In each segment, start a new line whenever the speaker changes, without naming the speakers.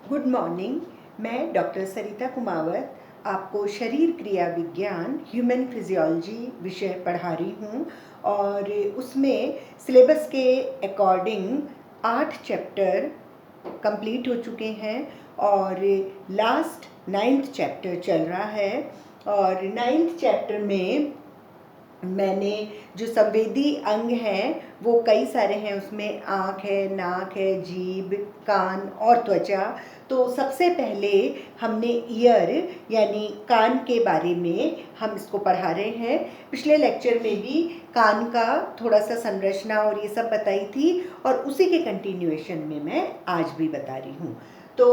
Good morning. मैं doctor सरिता कुमावत आपको शरीर क्रिया विज्ञान ह्यूमन फिजियोलॉजी विषय पढ़ा रही हूँ और उसमें सिलेबस के अकॉर्डिंग 8 चैप्टर कंप्लीट हो चुके हैं और लास्ट 9th चैप्टर चल रहा है। और 9th चैप्टर में मैंने जो संवेदी अंग हैं वो कई सारे हैं, उसमें आँख है, नाक है, जीभ, कान और त्वचा। तो सबसे पहले हमने ईयर यानी कान के बारे में हम इसको पढ़ा रहे हैं। पिछले लेक्चर में भी कान का थोड़ा सा संरचना और ये सब बताई थी और उसी के कंटिन्यूएशन में मैं आज भी बता रही हूँ। तो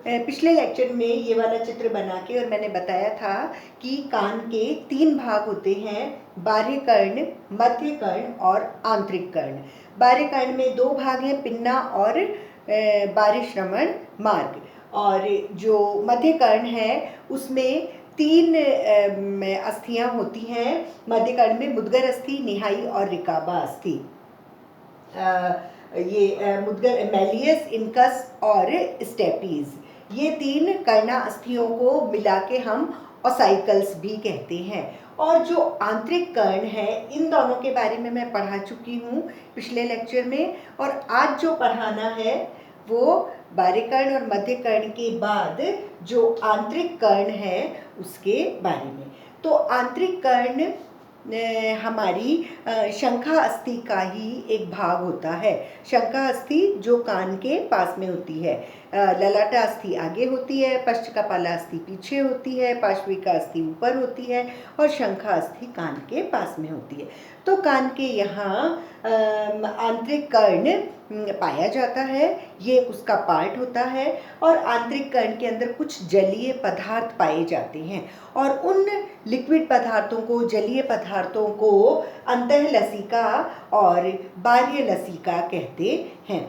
पिछले लेक्चर में ये वाला चित्र बना के और मैंने बताया था कि कान के 3 भाग होते हैं, बाह्य कर्ण, मध्य कर्ण और आंतरिक कर्ण। बाह्य कर्ण में 2 भाग हैं, पिन्ना और बाह्य श्रवण मार्ग। और जो मध्य कर्ण है उसमें 3 अस्थियां होती हैं। मध्य कर्ण में मुद्गर अस्थि, निहाई और रिकाबा अस्थि। ये मुद्गर, मैलियस, इनकस और स्टेपीज, ये 3 कर्णा अस्थियों को मिला के हम ओसाइकल्स भी कहते हैं। और जो आंतरिक कर्ण है इन दोनों के बारे में मैं पढ़ा चुकी हूँ पिछले लेक्चर में, और आज जो पढ़ाना है वो बाह्य कर्ण और मध्य कर्ण के बाद जो आंतरिक कर्ण है उसके बारे में। तो आंतरिक कर्ण हमारी शंखा अस्थि का ही एक भाग होता है। शंखा अस्थि जो कान के पास में होती है, ललाटा अस्थि आगे होती है, पश्चकपाला अस्थि पीछे होती है, पार्श्विका अस्थि ऊपर होती है और शंखा अस्थि कान के पास में होती है। तो कान के यहाँ आंतरिक कर्ण पाया जाता है, ये उसका पार्ट होता है। और आंतरिक कर्ण के अंदर कुछ जलीय पदार्थ पाए जाते हैं और उन लिक्विड पदार्थों को, जलीय पदार्थों को अंतःलसिका और बाह्य लसिका कहते हैं।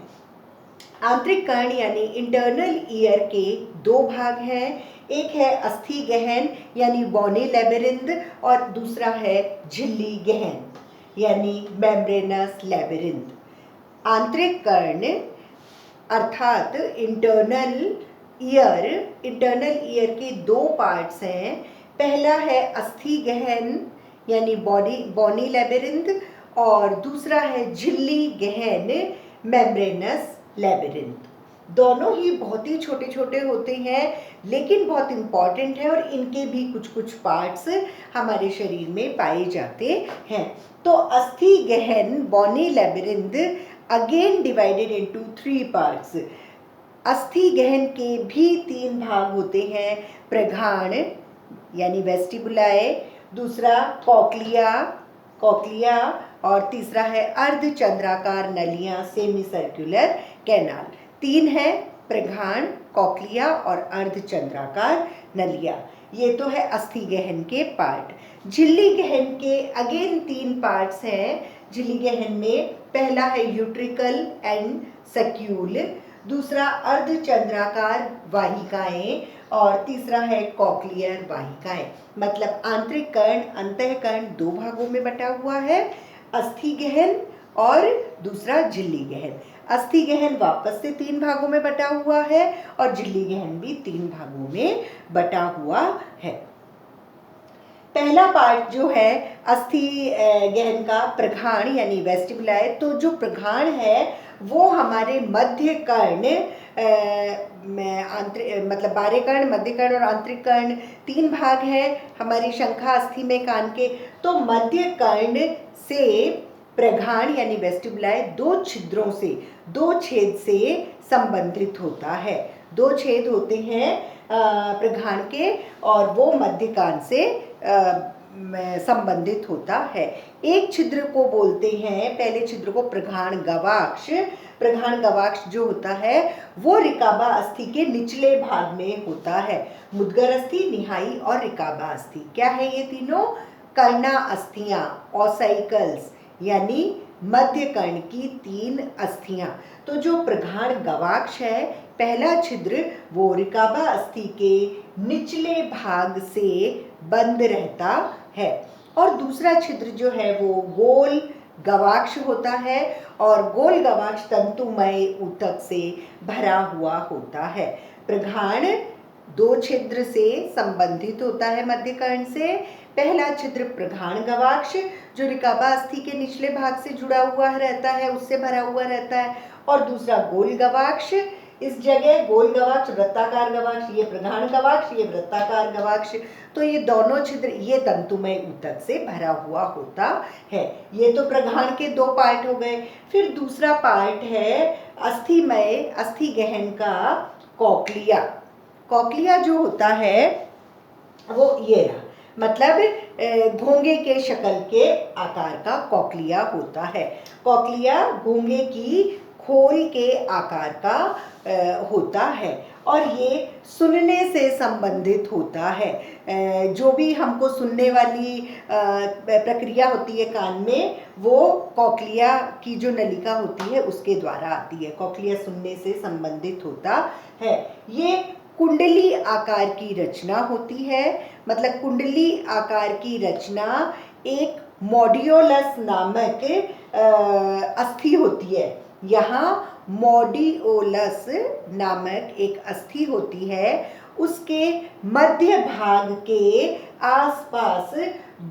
आंतरिक कर्ण यानी इंटरनल ईयर के 2 भाग हैं, एक है अस्थि गहन यानी बोनी लेबिरिंथ और दूसरा है झिल्ली गहन यानी मेम्ब्रेनस लेबिरिंथ। आंतरिक कर्ण अर्थात इंटरनल ईयर के 2 पार्ट्स हैं। पहला है अस्थि गहन यानी बोनी लेबिरिंथ और दूसरा है झिल्ली गहन मेम्ब्रेनस लेबिरिंथ। दोनों ही बहुत ही छोटे छोटे होते हैं लेकिन बहुत इंपॉर्टेंट है और इनके भी कुछ कुछ पार्ट्स हमारे शरीर में पाए जाते हैं। तो अस्थि गहन bony labyrinth again divided into 3 parts. अस्थि गहन के भी 3 भाग होते हैं, प्रघाण यानी वेस्टिबुलाए, दूसरा कॉक्लिया और तीसरा है अर्धचंद्राकार नलियां सेमी सर्कुलर कैनाल। 3 है, प्रघाण, कॉक्लिया और अर्धचंद्राकार नलियां। ये तो है अस्थि गहन के पार्ट। झिल्ली गहन के अगेन 3 पार्ट्स हैं। झिल्ली गहन में पहला है यूट्रिकल एंड सैक्यूल, दूसरा अर्धचंद्राकार वाहिकाएं और तीसरा है कॉक्लियर वाहिकाएं। मतलब आंतरिक कर्ण, अंतःकर्ण 2 भागों में बटा हुआ है, अस्थि गहन और दूसरा झिल्ली गहन। अस्थि गहन वापस से 3 भागों में बटा हुआ है और झिल्ली गहन भी 3 भागों में बटा हुआ है। पहला पार्ट जो है अस्थि गहन का प्रघाण यानी वेस्टिबुलाए, तो जो प्रघाण है वो हमारे मध्य कर्ण, मतलब बाह्य कर्ण, मध्य कर्ण और आंतरिक कर्ण 3 भाग हैं हमारी शंखा अस्थि में कान के। तो मध्य कर्ण से प्रघाण यानी वेस्टिबुलाए 2 छिद्रों से, 2 छेद से संबंधित होता है। 2 छेद होते हैं प्रघाण के और वो मध्य कान से संबंधित होता है। एक छिद्र को बोलते हैं, पहले छिद्र को प्रघाण गवाक्ष। प्रघाण गवाक्ष जो होता है वो रिकाबा अस्थि के निचले भाग में होता है। मुद्गर अस्थि, निहाई और रिकाबा अस्थि क्या है? ये तीनों कर्णा अस्थियां, ओसाइकल्स यानी मध्य कर्ण की 3 अस्थियां। तो जो प्रघाण गवाक्ष है, पहला छिद्र वो रिकाबा अस्थि के निचले भाग से बंद रहता है और दूसरा छिद्र जो है वो गोल गवाक्ष होता है और गोल गवाक्ष तंतुमय ऊतक से भरा हुआ होता है। प्रघाण दो छिद्र से संबंधित होता है मध्य कर्ण से। पहला छिद्र प्रघाण गवाक्ष जो रिकाबा अस्थि के निचले भाग से जुड़ा हुआ रहता है, उससे भरा हुआ रहता है, और दूसरा गोल गवाक्ष। इस जगह गोल गवाक्ष, वृत्ताकार गवाक्ष, ये प्रघाण गवाक्ष, ये वृत्ताकार गवाक्ष। तो ये दोनों छिद्र ये तंतुमय ऊतक से भरा हुआ होता है। ये तो प्रघाण के दो पार्ट हो गए। फिर दूसरा पार्ट है अस्थिमय, अस्थि गहन का कॉक्लिया। कॉक्लिया जो होता है वो ये रहा, मतलब घोंगे के शक्ल के आकार का कॉक्लिया होता है। कॉक्लिया घोंगे की खोल के आकार का होता है और ये सुनने से संबंधित होता है। जो भी हमको सुनने वाली प्रक्रिया होती है कान में, वो कॉक्लिया की जो नलिका होती है उसके द्वारा आती है। कॉक्लिया सुनने से संबंधित होता है। ये कुंडली आकार की रचना होती है, मतलब कुंडली आकार की रचना एक मॉड्यूलस नामक अस्थि होती है। यहाँ मॉड्यूलस नामक एक अस्थि होती है। उसके मध्य भाग के आसपास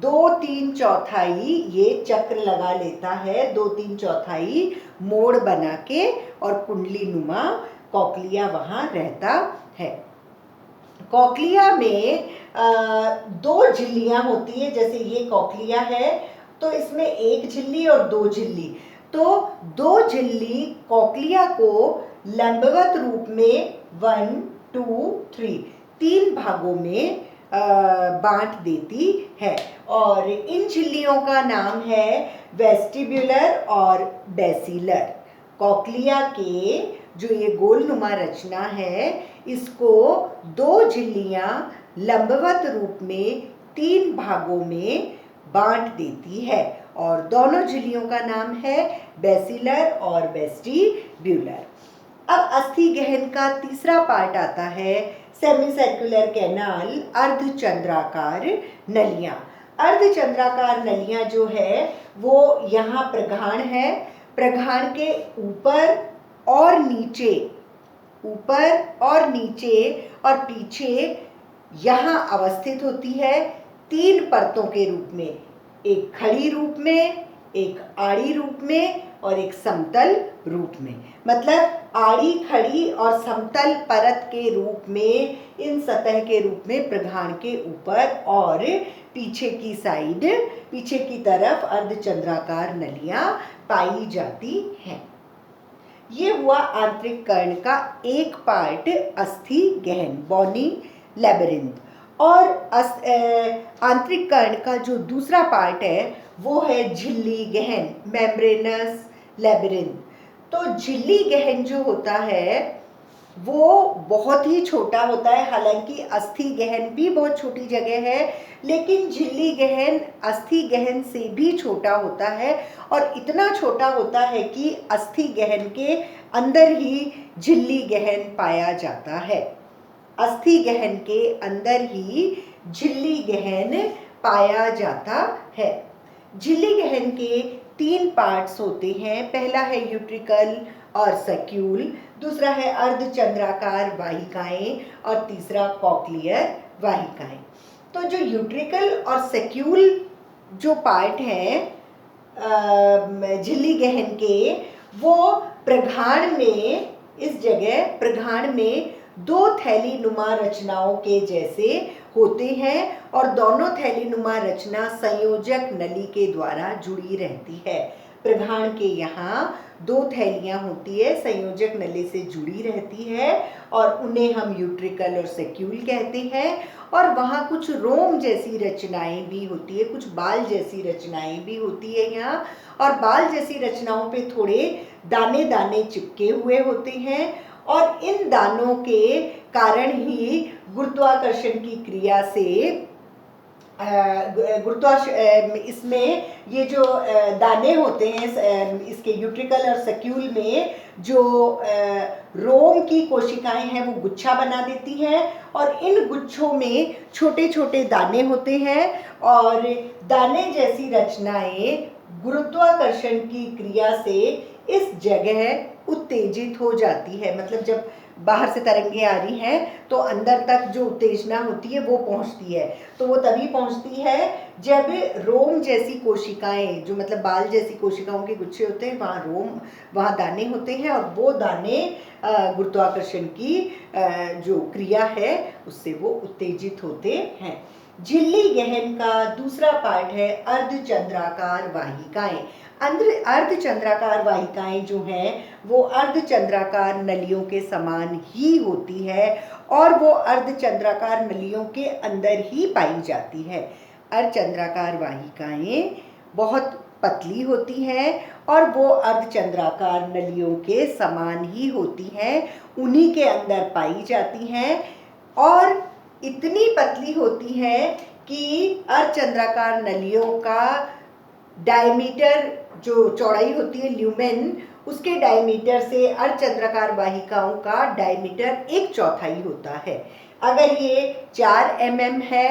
2/3 ये चक्र लगा लेता है, 2/3 मोड़ बना के, और कुंडली नुमा कॉक्लिया वहाँ रहता है। कॉक्लिया में दो झिल्लियाँ होती है। जैसे ये कॉक्लिया है तो इसमें एक झिल्ली और दो झिल्ली, तो दो झिल्ली कॉक्लिया को लंबवत रूप में 1, 2, 3 तीन भागों में बांट देती है और इन झिल्लियों का नाम है वेस्टिब्युलर और बेसिलर। कॉक्लिया के जो ये गोलनुमा रचना है, इसको दो झिल्लियां लंबवत रूप में 3 भागों में बांट देती है और दोनों झिल्लियों का नाम है बेसिलर और वेस्टिब्युलर। अब अस्थि गहन का तीसरा पार्ट आता है सेमी सर्कुलर कैनाल, अर्धचंद्राकार नलियां। अर्धचंद्राकार नलियां जो है वो यहाँ प्रघाण है। प्रघाण के ऊपर और नीचे, ऊपर और नीचे और पीछे यहाँ अवस्थित होती है 3 परतों के रूप में, एक खड़ी रूप में, एक आड़ी रूप में और एक समतल रूप में। मतलब आड़ी, खड़ी और समतल परत के रूप में, इन सतह के रूप में प्रघाण के ऊपर और पीछे की साइड, पीछे की तरफ अर्धचंद्राकार नलियां पाई जाती हैं। ये हुआ आंतरिक कर्ण का एक पार्ट अस्थि गहन, बोनी लेबिरिंथ। और आंतरिक कर्ण का जो दूसरा पार्ट है वो है झिल्ली गहन, मेम्ब्रेनस लेबिरिंथ। तो झिल्ली गहन जो होता है वो बहुत ही छोटा होता है। हालांकि अस्थि गहन भी बहुत छोटी जगह है, लेकिन झिल्ली गहन अस्थि गहन से भी छोटा होता है और इतना छोटा होता है कि अस्थि गहन के अंदर ही झिल्ली गहन पाया जाता है। अस्थि गहन के अंदर ही झिल्ली गहन पाया जाता है। झिल्ली गहन के 3 पार्ट्स होते हैं। पहला है यूट्रिकल और सैक्यूल, दूसरा है अर्धचंद्राकार वाहिकाएं और तीसरा कॉक्लियर वाहिकाएं। तो जो यूट्रिकल और सैक्यूल जो पार्ट हैं झिल्ली गहन के, वो प्रघाण में, इस जगह प्रघाण में 2 थैली नुमा रचनाओं के जैसे होते हैं और दोनों थैली नुमा रचना संयोजक नली के द्वारा जुड़ी रहती है। प्रघाण के यहाँ 2 थैलियाँ होती है, संयोजक नली से जुड़ी रहती है और उन्हें हम यूट्रिकल और सैक्यूल कहते हैं। और वहाँ कुछ रोम जैसी रचनाएं भी होती है, कुछ बाल जैसी रचनाएं भी होती है यहाँ, और बाल जैसी रचनाओं पे थोड़े दाने दाने चिपके हुए होते हैं और इन दानों के कारण ही गुरुत्वाकर्षण की क्रिया से इसमें ये जो दाने होते हैं इसके यूट्रिकल और सैक्यूल में, जो रोम की कोशिकाएं हैं वो गुच्छा बना देती हैं और इन गुच्छों में छोटे छोटे दाने होते हैं और दाने जैसी रचनाएं गुरुत्वाकर्षण की क्रिया से इस जगह उत्तेजित हो जाती है। मतलब जब बाहर से तरंगे आ रही हैं तो अंदर तक जो उत्तेजना होती है वो पहुंचती है। तो वो तभी पहुंचती है जब रोम जैसी कोशिकाएं, जो मतलब बाल जैसी कोशिकाओं के गुच्छे होते हैं, वहाँ रोम, वहाँ दाने होते हैं और वो दाने गुरुत्वाकर्षण की जो क्रिया है उससे वो उत्तेजित होते हैं। झिल्ली गहन का दूसरा पार्ट है अर्धचंद्राकार वाहिकाएं। अर्धचंद्राकार वाहिकाएं जो हैं वो अर्धचंद्राकार नलियों के समान ही होती है और वो अर्धचंद्राकार नलियों के अंदर ही पाई जाती है। अर्धचंद्राकार वाहिकाएं बहुत पतली होती हैं और वो अर्धचंद्राकार नलियों के समान ही होती हैं, उन्हीं के अंदर पाई जाती हैं और इतनी पतली होती हैं कि अर्धचंद्राकार नलियों का डायमीटर, जो चौड़ाई होती है ल्यूमेन, उसके डायमीटर से अर्धचंद्राकार वाहिकाओं का डायमीटर 1/4 होता है। अगर ये 4 mm है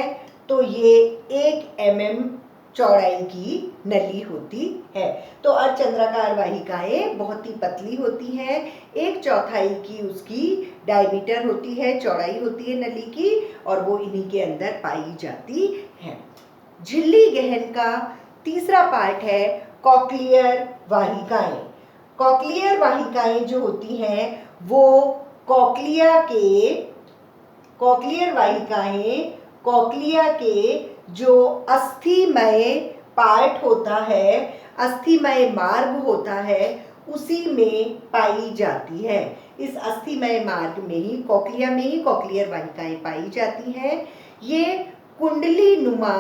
तो ये 1 mm चौड़ाई की नली होती है। तो अर्धचंद्राकार वाहिकाएं बहुत ही पतली होती हैं, 1/4 की उसकी डायमीटर होती है, चौड़ाई होती है नली की, और वो इन्हीं के अंदर पाई जाती है। झिल्ली गहन का तीसरा पार्ट है कॉक्लियर वाहिकाएं। कॉक्लियर वाहिकाएं जो होती हैं वो कॉक्लिया के जो अस्थिमय पार्ट होता है, अस्थिमय मार्ग होता है, उसी में पाई जाती है। इस अस्थिमय मार्ग में ही, कॉक्लिया में ही कॉक्लियर वाहिकाएं पाई जाती हैं। ये कुंडली नुमा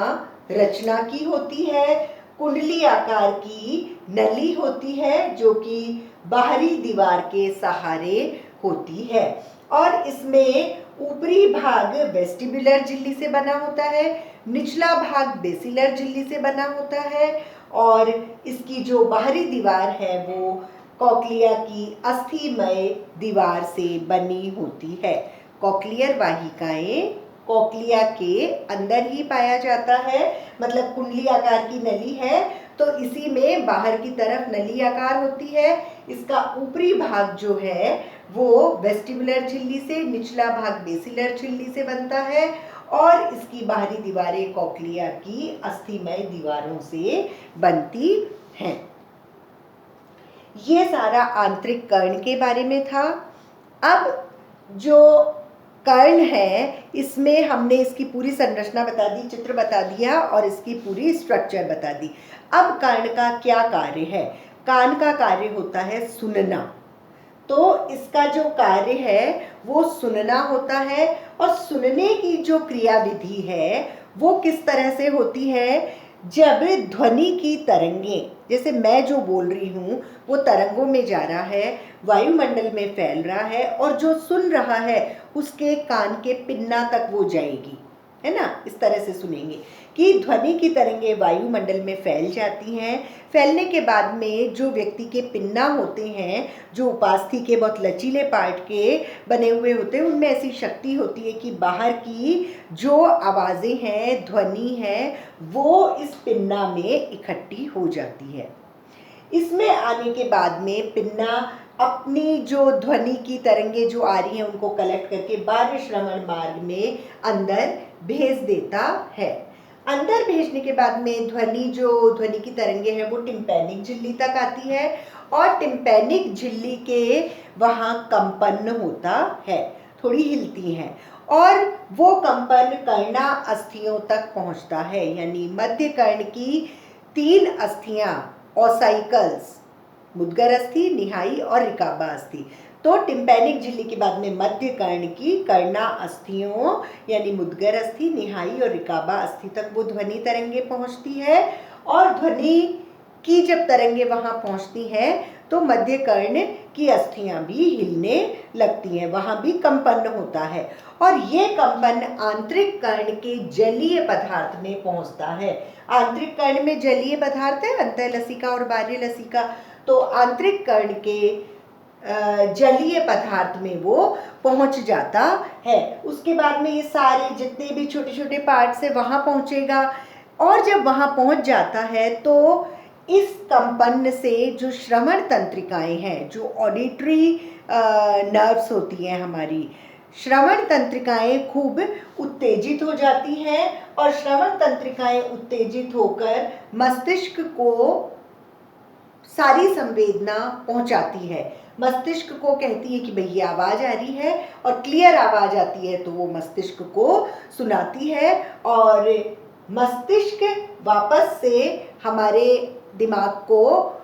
रचना की होती है, कुंडली आकार की नली होती है जो कि बाहरी दीवार के सहारे होती है और इसमें ऊपरी भाग वेस्टिबुलर झिल्ली से बना होता है, निचला भाग बेसिलर झिल्ली से बना होता है और इसकी जो बाहरी दीवार है वो कॉक्लिया की अस्थिमय दीवार से बनी होती है। कॉक्लियर वाहिकाएं कॉक्लिया के अंदर ही पाया जाता है, मतलब कुंडली आकार की नली है तो इसी में बाहर की तरफ नली आकार होती है। इसका ऊपरी भाग जो है वो वेस्टिबुलर झिल्ली से, निचला भाग बेसिलर झिल्ली से बनता है और इसकी बाहरी दीवारें कॉक्लिया की अस्थिमय दीवारों से बनती हैं। ये सारा आंतरिक कर्ण के बारे में था। अब जो कर्ण है इसमें हमने इसकी पूरी संरचना बता दी, चित्र बता दिया और इसकी पूरी स्ट्रक्चर बता दी। अब कर्ण का क्या कार्य है? कान का कार्य होता है सुनना। तो इसका जो कार्य है वो सुनना होता है और सुनने की जो क्रियाविधि है वो किस तरह से होती है? जब ध्वनि की तरंगें, जैसे मैं जो बोल रही हूँ वो तरंगों में जा रहा है, वायुमंडल में फैल रहा है और जो सुन रहा है उसके कान के पिन्ना तक वो जाएगी, है ना। इस तरह से सुनेंगे कि ध्वनि की तरंगें वायुमंडल में फैल जाती हैं। फैलने के बाद में जो व्यक्ति के पिन्ना होते हैं, जो उपास्थि के बहुत लचीले पार्ट के बने हुए होते हैं, उनमें ऐसी शक्ति होती है कि बाहर की जो आवाज़ें हैं, ध्वनि है, वो इस पिन्ना में इकट्ठी हो जाती है। इसमें आने के बाद में पिन्ना अपनी जो ध्वनि की तरंगें जो आ रही हैं उनको कलेक्ट करके बाह्य श्रवण मार्ग में अंदर भेज देता है। अंदर भेजने के बाद में ध्वनि की तरंगें हैं वो टिम्पैनिक झिल्ली तक आती है और टिम्पैनिक झिल्ली के वहाँ कंपन होता है, थोड़ी हिलती हैं और वो कंपन कर्णा अस्थियों तक पहुँचता है। यानी मध्य कर्ण की 3 अस्थियाँ, ओसाइकल्स, मुद्गर अस्थि, निहाई और रिकाबा अस्थि। तो टिम्पैनिक झिल्ली के बाद में मध्य कर्ण की कर्णा अस्थियों यानी मुद्गर अस्थि, निहाई और रिकाबा अस्थि तक वो ध्वनि तरंगे पहुंचती है और ध्वनि की जब तरंगे वहां पहुंचती हैं तो मध्य कर्ण की अस्थियां भी हिलने लगती हैं, वहां भी कंपन होता है और ये कंपन आंतरिक कर्ण के जलीय पदार्थ में पहुंचता है। आंतरिक कर्ण में जलीय पदार्थ है, अंतःलसिका और बाह्य लसिका। तो आंतरिक कर्ण के जलीय पदार्थ में वो पहुंच जाता है। उसके बाद में ये सारे जितने भी छोटे छोटे पार्ट्स है वहाँ पहुँचेगा और जब वहाँ पहुँच जाता है तो इस कंपन से जो श्रवण तंत्रिकाएं हैं, जो ऑडिटरी नर्व्स होती हैं हमारी, श्रवण तंत्रिकाएं खूब उत्तेजित हो जाती हैं और श्रवण तंत्रिकाएं उत्तेजित होकर मस्तिष्क को सारी संवेदना पहुंचाती है। मस्तिष्क को कहती है कि भई ये आवाज़ आ रही है, और क्लियर आवाज़ आती है तो वो मस्तिष्क को सुनाती है, और मस्तिष्क वापस से हमारे दिमाग को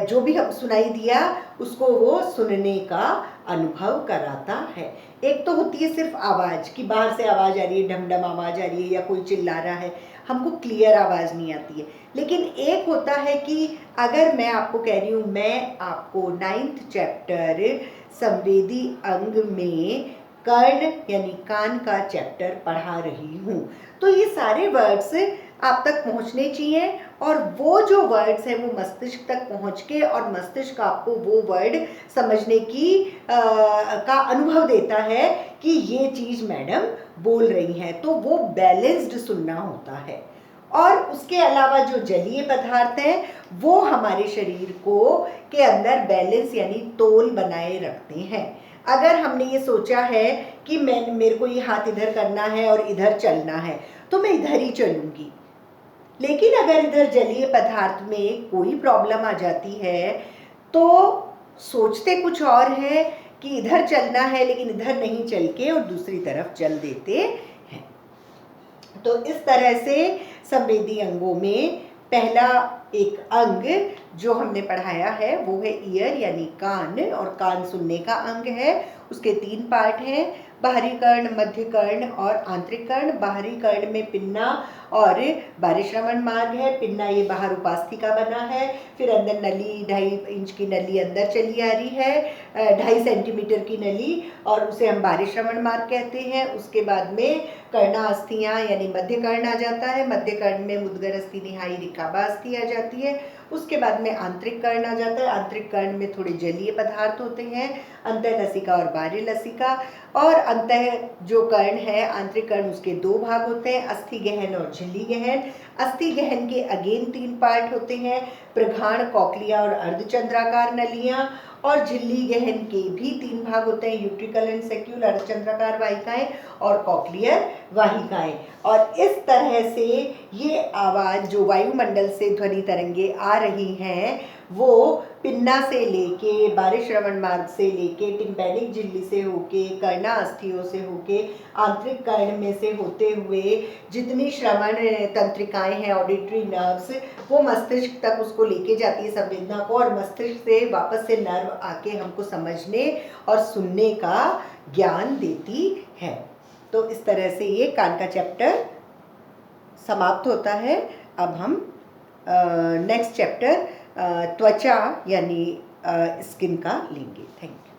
जो भी हम सुनाई दिया उसको वो सुनने का अनुभव कराता है। एक तो होती है सिर्फ आवाज़ कि बाहर से आवाज़ आ रही है, ढम ढम आवाज़ आ रही है या कोई चिल्ला रहा है, हमको क्लियर आवाज़ नहीं आती है। लेकिन एक होता है कि अगर मैं आपको कह रही हूँ, मैं आपको 9th चैप्टर संवेदी अंग में कर्ण यानी कान का चैप्टर पढ़ा रही हूँ, तो ये सारे वर्ड्स आप तक पहुँचने चाहिए, और वो जो वर्ड्स हैं वो मस्तिष्क तक पहुँच के और मस्तिष्क आपको वो वर्ड समझने की का अनुभव देता है कि ये चीज़ मैडम बोल रही हैं, तो वो बैलेंस्ड सुनना होता है। और उसके अलावा जो जलीय पदार्थ हैं वो हमारे शरीर को के अंदर बैलेंस यानी तोल बनाए रखते हैं। अगर हमने ये सोचा है कि मेरे को ये हाथ इधर करना है और इधर चलना है, तो मैं इधर ही चलूँगी। लेकिन अगर इधर जलीय पदार्थ में कोई प्रॉब्लम आ जाती है तो सोचते कुछ और है कि इधर चलना है, लेकिन इधर नहीं चल के और दूसरी तरफ चल देते हैं। तो इस तरह से संवेदी अंगों में पहला एक अंग जो हमने पढ़ाया है वो है ईयर यानी कान, और कान सुनने का अंग है। उसके 3 पार्ट हैं, बाहरी कर्ण, मध्य कर्ण और आंतरिक कर्ण। बाहरी कर्ण में पिन्ना और बाह्यश्रवण मार्ग है। पिन्ना ये बाहर उपास्थिका बना है, फिर अंदर नली 2.5 इंच की नली अंदर चली आ रही है, 2.5 सेंटीमीटर की नली, और उसे हम बाह्यश्रवण मार्ग कहते हैं। उसके बाद में कर्णास्थियाँ यानी मध्य कर्ण आ जाता है। मध्य कर्ण में मुद्गर अस्थि, निहाई, रिकाबा अस्थि आ जाती है। उसके बाद में आंतरिक कर्ण आ जाता है। आंतरिक कर्ण में थोड़े जलीय पदार्थ होते हैं, अंतःलसिका और बाह्य लसिका। और अंतः जो कर्ण है आंतरिक कर्ण, उसके 2 भाग होते हैं, अस्थि गहन और झिल्ली गहन। अस्थि गहन के अगेन 3 पार्ट होते हैं, प्रघाण, कॉक्लिया और अर्धचंद्राकार नलियाँ। और झिल्ली गहन के भी 3 भाग होते हैं, यूट्रिकल एंड सेक्यूल, अर्धचंद्राकार वाहिकाएं और कॉक्लियर वाहिकाएं। और इस तरह से ये आवाज़ जो वायुमंडल से ध्वनि तरंगे आ रही हैं वो पिन्ना से लेके, बाह्यश्रवण मार्ग से लेके, टिम्पैनिक झिल्ली से होके, कर्णास्थियों से होके, आंतरिक कर्ण में से होते हुए जितनी श्रवण तंत्रिकाएं हैं, ऑडिटरी नर्व्स, वो मस्तिष्क तक उसको लेके जाती है संवेदना को, और मस्तिष्क से वापस से नर्व आके हमको समझने और सुनने का ज्ञान देती है। तो इस तरह से ये कान का चैप्टर समाप्त होता है। अब हम नेक्स्ट चैप्टर त्वचा यानी स्किन का लेंगे। Thank you.